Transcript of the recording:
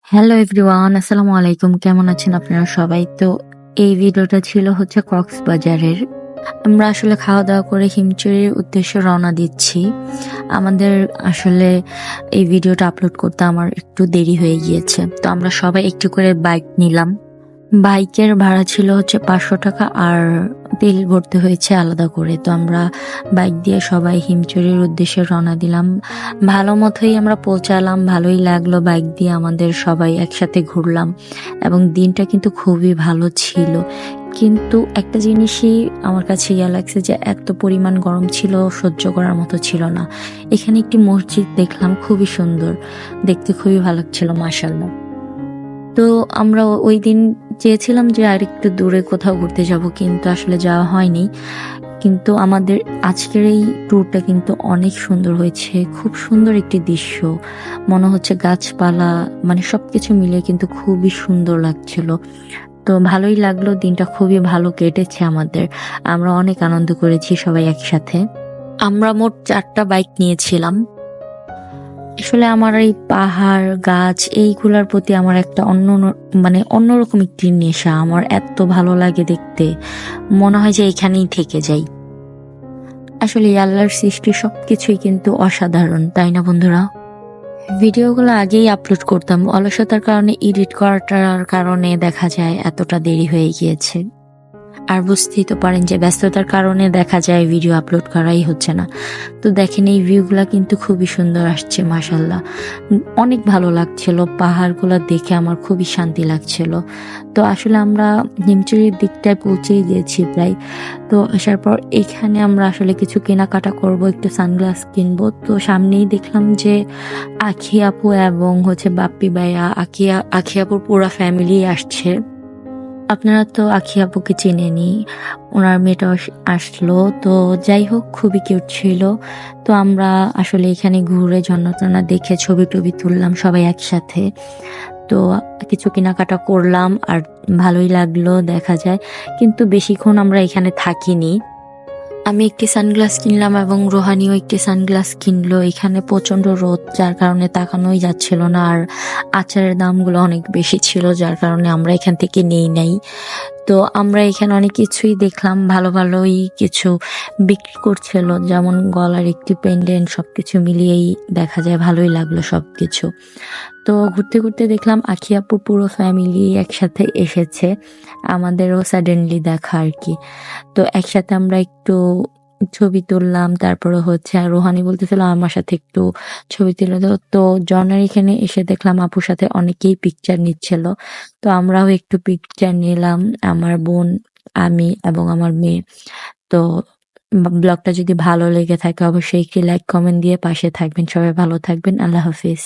Hello everyone, আসসালামু আলাইকুম। কেমন আছেন আপনারা সবাই? তো এই ভিডিওটা ছিল হচ্ছে কক্সবাজারের। আমরা আসলে খাওয়া-দাওয়া করে হিমচুরির উদ্দেশ্যে রওনা দিচ্ছি। আমাদের আসলে এই ভিডিওটা আপলোড করতে আমার একটু দেরি হয়ে গিয়েছে। তো আমরা সবাই একটু করে বাইক নিলাম। বাইকের ভাড়া ছিল হচ্ছে ৳৫০০ আর তেল ভরতে হয়েছে আলাদা করে। তো আমরা বাইক দিয়ে সবাই হিমচুরির উদ্দেশ্যে রওনা দিলাম। ভালো মতোই আমরা পৌঁছালাম। ভালোই লাগলো বাইক দিয়ে আমাদের সবাই একসাথে ঘুরলাম এবং দিনটা কিন্তু খুবই ভালো ছিল। কিন্তু একটা জিনিসই আমার কাছে লাগছে যে এত পরিমাণ গরম ছিল, সহ্য করার মতো ছিল না। এখানে একটি মসজিদ দেখলাম, খুবই সুন্দর। দেখতে খুবই ভালো লাগছিল, মাশাআল্লাহ। তো আমরা ওইদিন চেয়েছিলাম যে আরেকটু দূরে কোথাও ঘুরতে যাব, কিন্তু আসলে যাওয়া হয়নি। কিন্তু আমাদের আজকের এই ট্যুরটা কিন্তু অনেক সুন্দর হয়েছে। খুব সুন্দর একটি দৃশ্য। মনে হচ্ছে গাছপালা মানে সবকিছু মিলিয়ে কিন্তু খুবই সুন্দর লাগছিল। তো ভালোই লাগলো, দিনটা খুবই ভালো কেটেছে আমাদের। আমরা অনেক আনন্দ করেছি সবাই একসাথে। আমরা মোট ৪ টা বাইক নিয়েছিলাম। আসলে আমার এই পাহাড়, গাছ এইগুলার প্রতি আমার একটা অন্যরকম একটি নেশা। আমার এত ভালো লাগে দেখতে। মনে হয় যে এখানেই থেকে যাই। আসলে এই আল্লাহর সৃষ্টি সবকিছুই কিন্তু অসাধারণ, তাই না বন্ধুরা? ভিডিওগুলো আগেই আপলোড করতাম। অলসতার কারণে এডিট করাটার কারণে দেখা যায় এতটা দেরি হয়ে গিয়েছে। আর বুঝতেই তো পারেন যে ব্যস্ততার কারণে দেখা যায় ভিডিও আপলোড করাই হচ্ছে না। তো দেখেন এই ভিউগুলা কিন্তু খুবই সুন্দর আসছে, মাশাআল্লাহ। অনেক ভালো লাগছিল। পাহাড়গুলা দেখে আমার খুবই শান্তি লাগছিল। তো আসলে আমরা হিমচুরির দিকটায় পৌঁছেই গিয়েছি প্রায়। তো আসার পর এখানে আমরা আসলে কিছু কেনাকাটা করব, একটু সানগ্লাস কিনবো। তো সামনেই দেখলাম যে আখি আপু এবং হচ্ছে বাপ্পি ভাইয়া, আখি আপুর পুরা ফ্যামিলি আসছে। আপনারা তো আখি আপুকে চেনেনই, ওনার মেয়েটাও আসলো। তো যাই হোক, খুবই কিউট ছিল। তো আমরা আসলে এখানে ঘুরে ঝর্ণা-টর্ণা দেখে ছবি-টবি তুললাম সবাই একসাথে। তো কিছু কেনাকাটা করলাম আর ভালোই লাগলো দেখা যায়। কিন্তু বেশিক্ষণ আমরা এখানে থাকিনি। আমি একটি সানগ্লাস কিনলাম এবং রোহানিও একটি সানগ্লাস কিনলো। এখানে প্রচন্ড রোদ, যার কারণে তাকানোই যাচ্ছিল না। আর আচারের দামগুলো অনেক বেশি ছিল, যার কারণে আমরা এখান থেকে নেই নাই। তো আমরা এখানে অনেক কিছুই দেখলাম, ভালোই কিছু বিক্রি করছিল, যেমন গলার একটি পেন্ডেন্ট, সবকিছু মিলিয়েই দেখা যায় ভালোই লাগলো সবকিছু। তো ঘুরতে দেখলাম আখি আপুর পুরো ফ্যামিলি একসাথে এসেছে। আমাদেরও সাডেনলি দেখা আরকি। তো একসাথে আমরা একটু ছবি তুললাম। তারপরে হচ্ছে আর রুহানি বলতেছিল আমার সাথে একটু ছবি তুলে দাও। তো ঝর্ণার এখানে এসে দেখলাম আপুর সাথে অনেকেই পিকচার নিচ্ছিল। তো আমরাও একটু পিকচার নিলাম, আমার বোন, আমি এবং আমার মেয়ে। তো ব্লগটা যদি ভালো লেগে থাকে অবশ্যই একটি লাইক কমেন্ট দিয়ে পাশে থাকবেন। সবাই ভালো থাকবেন। আল্লাহ হাফেজ।